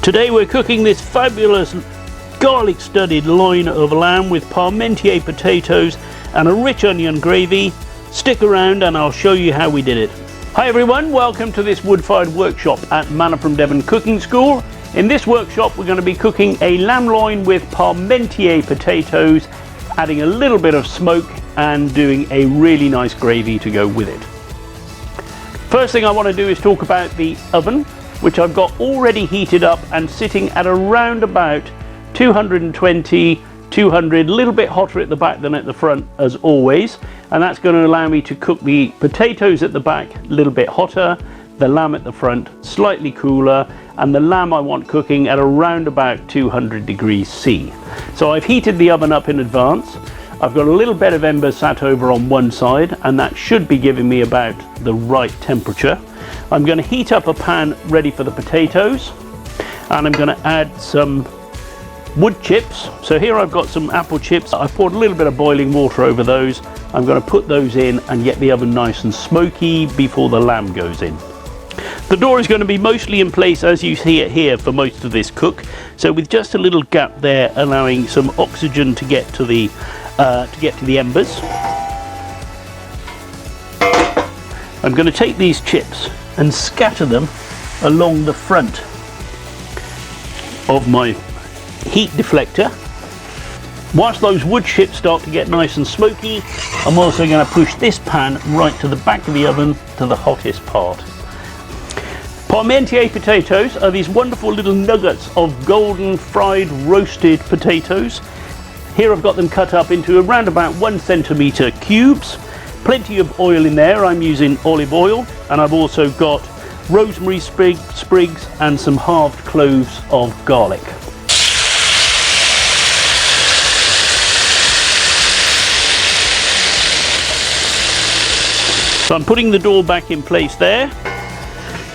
Today we're cooking this fabulous garlic studded loin of lamb with Parmentier potatoes and a rich onion gravy. Stick around and I'll show you how we did it. Hi everyone, welcome to this wood-fired workshop at Manna from Devon cooking school. In this workshop we're going to be cooking a lamb loin with Parmentier potatoes, adding a little bit of smoke and doing a really nice gravy to go with it. First thing I want to do is talk about the oven, which I've got already heated up and sitting at around about 220, 200, a little bit hotter at the back than at the front as always, and that's going to allow me to cook the potatoes at the back a little bit hotter, the lamb at the front slightly cooler, and the lamb I want cooking at around about 200 degrees C. So I've heated the oven up in advance. I've got a little bed of embers sat over on one side, and that should be giving me about the right temperature. I'm going to heat up a pan ready for the potatoes, and I'm going to add some wood chips. So here I've got some apple chips. I've poured a little bit of boiling water over those. I'm going to put those in and get the oven nice and smoky before the lamb goes in. The door is going to be mostly in place as you see it here for most of this cook, so with just a little gap there allowing some oxygen to get to the embers. I'm going to take these chips and scatter them along the front of my heat deflector. Whilst those wood chips start to get nice and smoky, I'm also going to push this pan right to the back of the oven to the hottest part. Parmentier potatoes are these wonderful little nuggets of golden fried roasted potatoes. Here I've got them cut up into around about 1 centimetre cubes. Plenty of oil in there. I'm using olive oil, and I've also got rosemary sprigs and some halved cloves of garlic. So I'm putting the door back in place there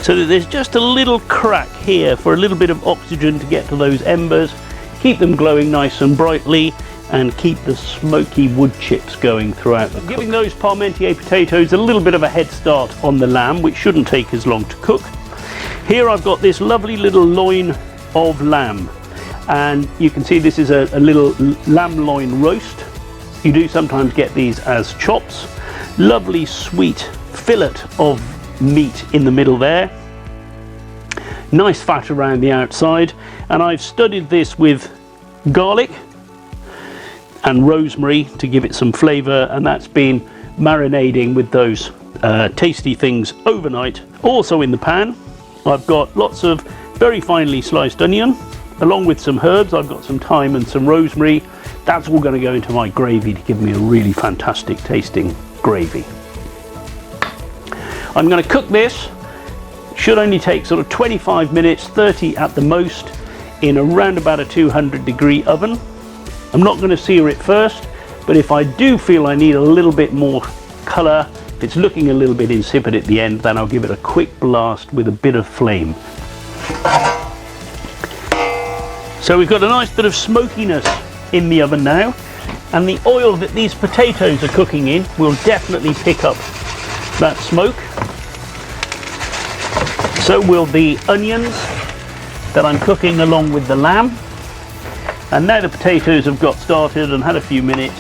so that there's just a little crack here for a little bit of oxygen to get to those embers, keep them glowing nice and brightly, and keep the smoky wood chips going throughout the cook. Giving those Parmentier potatoes a little bit of a head start on the lamb, which shouldn't take as long to cook. Here I've got this lovely little loin of lamb, and you can see this is a little lamb loin roast. You do sometimes get these as chops. Lovely sweet fillet of meat in the middle there. Nice fat around the outside, and I've studded this with garlic and rosemary to give it some flavour, and that's been marinating with those tasty things overnight. Also in the pan I've got lots of very finely sliced onion along with some herbs. I've got some thyme and some rosemary. That's all going to go into my gravy to give me a really fantastic tasting gravy. I'm going to cook this. Should only take sort of 25 minutes, 30 at the most, in around about a 200 degree oven. I'm not going to sear it first, but if I do feel I need a little bit more colour, if it's looking a little bit insipid at the end, then I'll give it a quick blast with a bit of flame. So we've got a nice bit of smokiness in the oven now, and the oil that these potatoes are cooking in will definitely pick up that smoke. So will the onions that I'm cooking along with the lamb. And now the potatoes have got started and had a few minutes,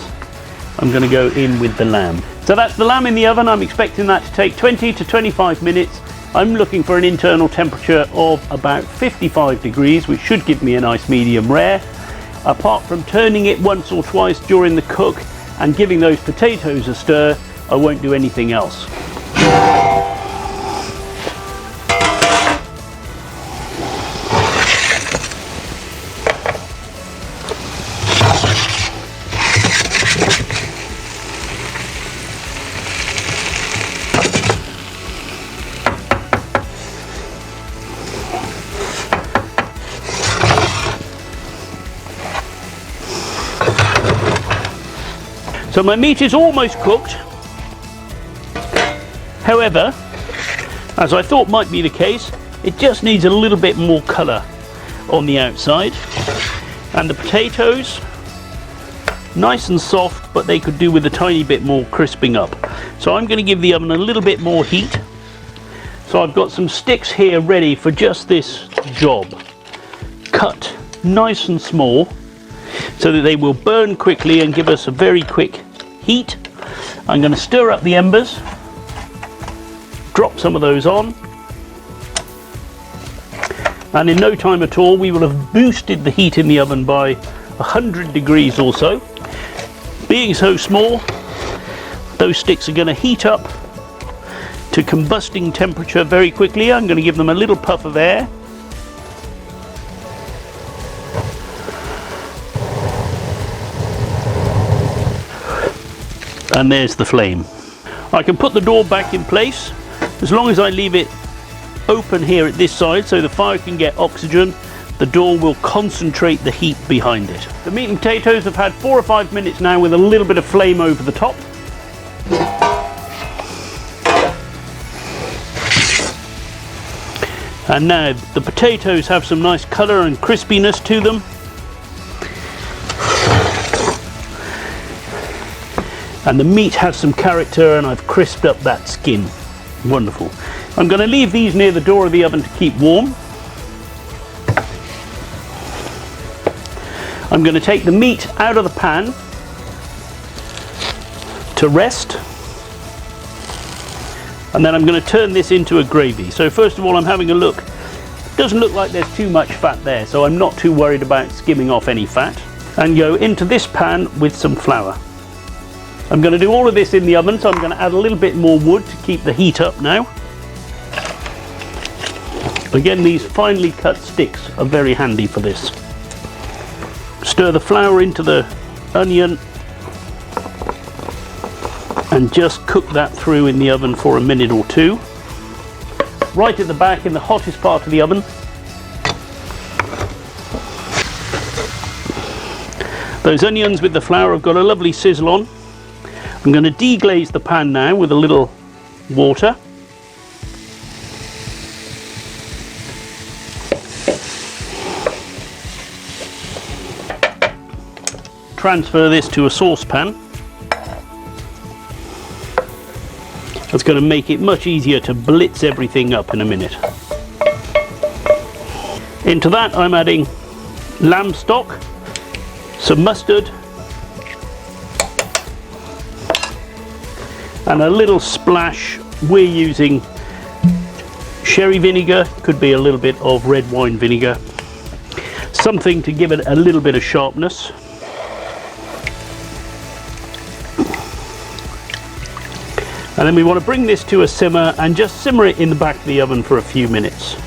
I'm going to go in with the lamb. So that's the lamb in the oven. I'm expecting that to take 20 to 25 minutes. I'm looking for an internal temperature of about 55 degrees, which should give me a nice medium rare. Apart from turning it once or twice during the cook and giving those potatoes a stir, I won't do anything else. So my meat is almost cooked. However, as I thought might be the case, it just needs a little bit more colour on the outside. And the potatoes, nice and soft, but they could do with a tiny bit more crisping up. So I'm going to give the oven a little bit more heat. So I've got some sticks here ready for just this job. cut nice and small so that they will burn quickly and give us a very quick heat. I'm going to stir up the embers, drop some of those on, and in no time at all we will have boosted the heat in the oven by 100 degrees or so. Being so small, those sticks are going to heat up to combusting temperature very quickly. I'm going to give them a little puff of air. And there's the flame. I can put the door back in place as long as I leave it open here at this side so the fire can get oxygen. The door will concentrate the heat behind it. The meat and potatoes have had 4 or 5 minutes now with a little bit of flame over the top. And now the potatoes have some nice colour and crispiness to them. And the meat has some character, and I've crisped up that skin. Wonderful. I'm going to leave these near the door of the oven to keep warm. I'm going to take the meat out of the pan to rest. And then I'm going to turn this into a gravy. So first of all, I'm having a look. It doesn't look like there's too much fat there, so I'm not too worried about skimming off any fat. And go into this pan with some flour. I'm going to do all of this in the oven, so I'm going to add a little bit more wood to keep the heat up now. Again, these finely cut sticks are very handy for this. Stir the flour into the onion and just cook that through in the oven for a minute or two. Right at the back in the hottest part of the oven. Those onions with the flour have got a lovely sizzle on. I'm going to deglaze the pan now with a little water. Transfer this to a saucepan. That's going to make it much easier to blitz everything up in a minute. Into that I'm adding lamb stock, some mustard, and a little splash. We're using sherry vinegar, could be a little bit of red wine vinegar, something to give it a little bit of sharpness. And then we want to bring this to a simmer and just simmer it in the back of the oven for a few minutes.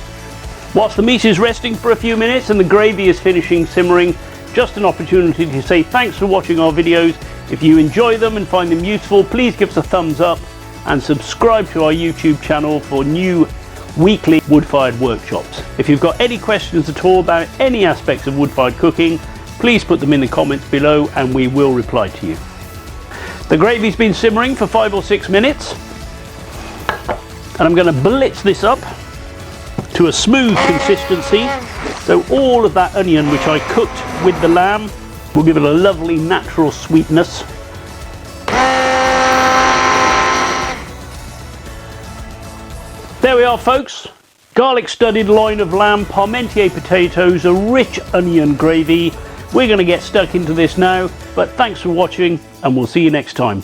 Whilst the meat is resting for a few minutes and the gravy is finishing simmering, just an opportunity to say thanks for watching our videos. If you enjoy them and find them useful, please give us a thumbs up and subscribe to our YouTube channel for new weekly wood-fired workshops. If you've got any questions at all about any aspects of wood-fired cooking, please put them in the comments below and we will reply to you. The gravy's been simmering for 5 or 6 minutes, and I'm going to blitz this up to a smooth consistency, so all of that onion which I cooked with the lamb will give it a lovely natural sweetness. There we are, folks. Garlic studded loin of lamb, Parmentier potatoes, a rich onion gravy. We're going to get stuck into this now, but thanks for watching and we'll see you next time.